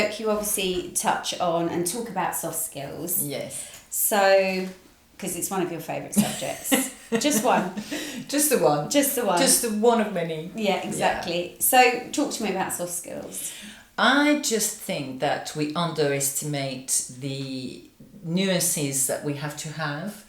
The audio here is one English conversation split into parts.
book, you obviously touch on and talk about soft skills. Yes. So, because it's one of your favourite subjects. Just one. Just the one. Just the one. Just the one of many. Yeah, exactly. Yeah. So, talk to me about soft skills. I just think that we underestimate the nuances that we have to have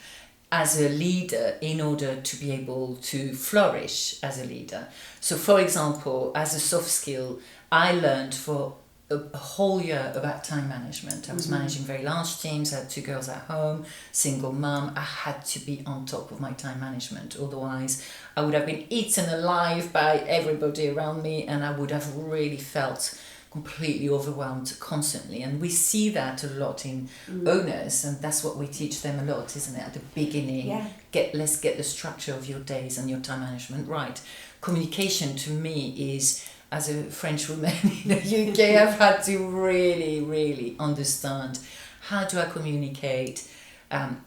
as a leader in order to be able to flourish as a leader. So, for example, as a soft skill, I learned for a whole year about time management. I was managing very large teams. I had 2 girls at home, single mum. I had to be on top of my time management. Otherwise, I would have been eaten alive by everybody around me, and I would have really felt completely overwhelmed constantly. And we see that a lot in owners, and that's what we teach them a lot, isn't it? At the beginning, let's get the structure of your days and your time management right. Communication to me is, as a French woman in the UK, I've had to really, really understand, how do I communicate?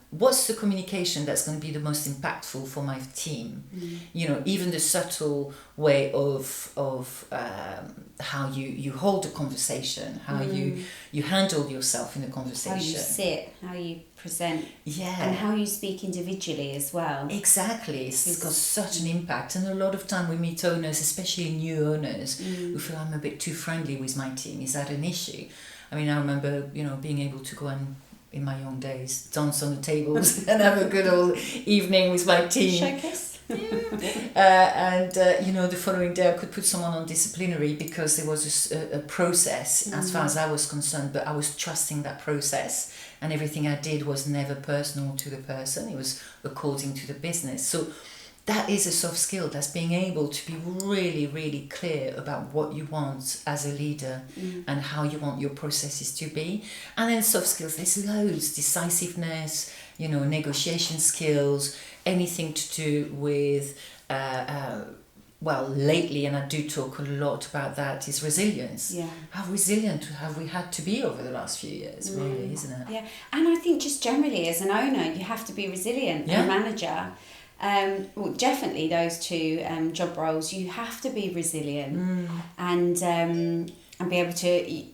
What's the communication that's going to be the most impactful for my team? You know, even the subtle way of how you hold a conversation, how you handle yourself in a conversation. How you sit, how you present. Yeah. And how you speak individually as well. Exactly. It's got such an impact. And a lot of time we meet owners, especially new owners, who feel I'm a bit too friendly with my team. Is that an issue? I mean, I remember, being able to go and, in my young days, dance on the tables and have a good old evening with my team. Showcase. The following day I could put someone on disciplinary because there was a process as far as I was concerned, but I was trusting that process, and everything I did was never personal to the person. It was according to the business. So that is a soft skill. That's being able to be really, really clear about what you want as a leader and how you want your processes to be. And then soft skills, there's loads: decisiveness, negotiation skills, anything to do with, lately, and I do talk a lot about that, is resilience. Yeah. How resilient have we had to be over the last few years, really, isn't it? Yeah, and I think just generally as an owner, you have to be resilient. A manager. Definitely those 2 job roles, you have to be resilient and be able to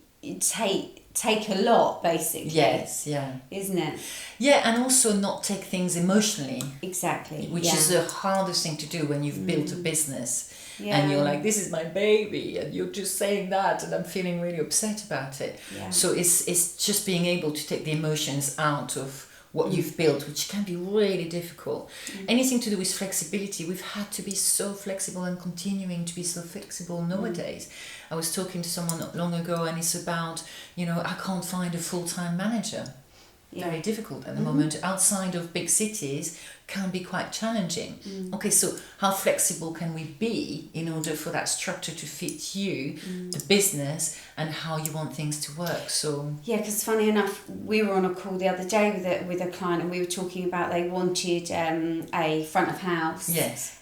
take a lot, basically. Yes, yeah. Isn't it? Yeah, and also not take things emotionally. Exactly. Which is the hardest thing to do when you've built a business. Yeah. And you're like, this is my baby, and you're just saying that, and I'm feeling really upset about it. Yeah. So it's just being able to take the emotions out of what you've built, which can be really difficult. Anything to do with flexibility, we've had to be so flexible and continuing to be so flexible nowadays. I was talking to someone not long ago, and it's about, I can't find a full-time manager. Very difficult at the moment. Outside of big cities can be quite challenging. Okay, so how flexible can we be in order for that structure to fit you, the business, and how you want things to work? So because funny enough, we were on a call the other day with a client, and we were talking about they wanted a front of house. Yes.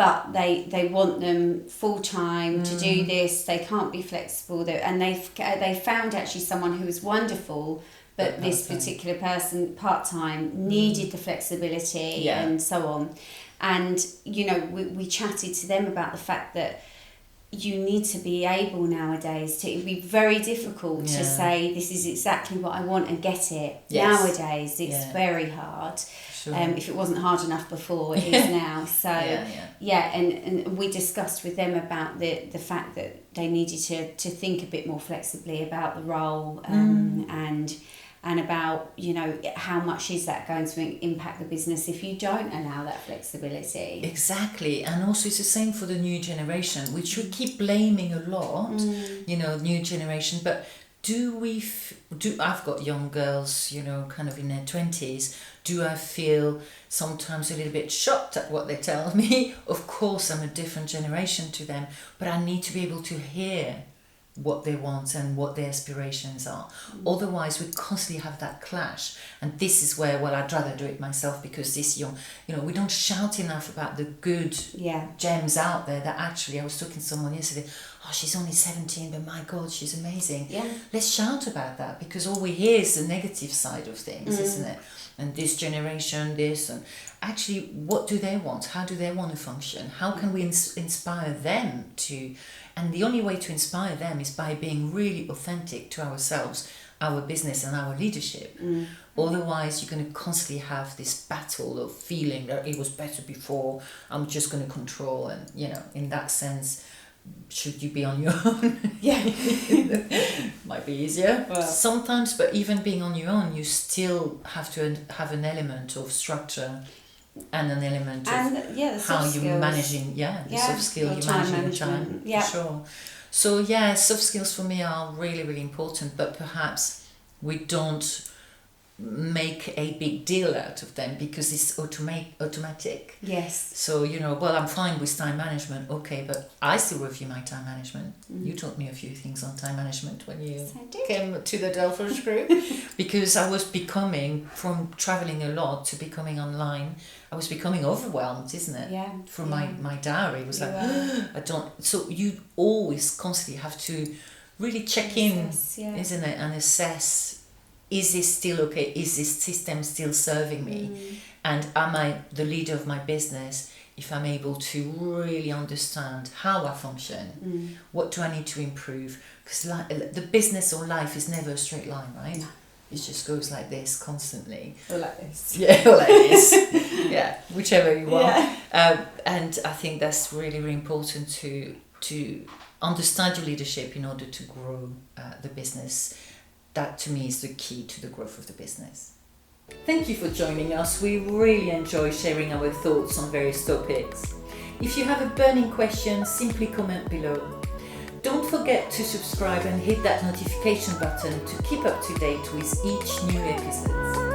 But they want them full time to do this. They can't be flexible, and they found actually someone who was wonderful. But this particular person, part-time, needed the flexibility and so on. And, we chatted to them about the fact that you need to be able nowadays it would be very difficult to say, this is exactly what I want and get it. Yes. Nowadays, it's very hard. Sure. If it wasn't hard enough before, it is now. So, and we discussed with them about the fact that they needed to think a bit more flexibly about the role and about, how much is that going to impact the business if you don't allow that flexibility. Exactly. And also it's the same for the new generation, which we keep blaming a lot, new generation. But I've got young girls, kind of in their 20s. Do I feel sometimes a little bit shocked at what they tell me? Of course, I'm a different generation to them, but I need to be able to hear what they want and what their aspirations are. Otherwise, we constantly have that clash. And this is where, I'd rather do it myself, because this young, we don't shout enough about the good gems out there that actually, I was talking to someone yesterday, she's only 17, but my God, she's amazing. Yeah. Let's shout about that, because all we hear is the negative side of things, isn't it? and this generation this, and actually what do they want, how do they want to function, how can we inspire them to, and the only way to inspire them is by being really authentic to ourselves, our business and our leadership. Otherwise you're going to constantly have this battle of feeling that it was better before, I'm just going to control, and you know, in that sense, should you be on your own? Yeah. Might be easier Well. sometimes, but even being on your own, you still have to have an element of structure and an element of The how soft you're skills. managing the soft skill, your you're time managing your time, management. Yeah. for sure. So yeah, soft skills for me are really, really important, but perhaps we don't make a big deal out of them because it's automatic. Yes. So, you know, well, I'm fine with time management, okay, but I still review my time management. You taught me a few things on time management when you Yes, I did. came to the Delforge Group, because I was becoming, from traveling a lot to becoming online, I was becoming overwhelmed, isn't it? Yeah. From my diary, it was You like, were. I don't, so you always constantly have to really check in, Assess, yeah. isn't it, and assess, is this still okay? Is this system still serving me? And am I the leader of my business if I'm able to really understand how I function? What do I need to improve? Because the business or life is never a straight line, right? No. It just goes like this constantly. Or like this. Yeah, or like this. Yeah, whichever you want. Yeah. And I think that's really, really important to understand your leadership in order to grow the business. That to me is the key to the growth of the business. Thank you for joining us. We really enjoy sharing our thoughts on various topics. If you have a burning question, simply comment below. Don't forget to subscribe and hit that notification button to keep up to date with each new episode.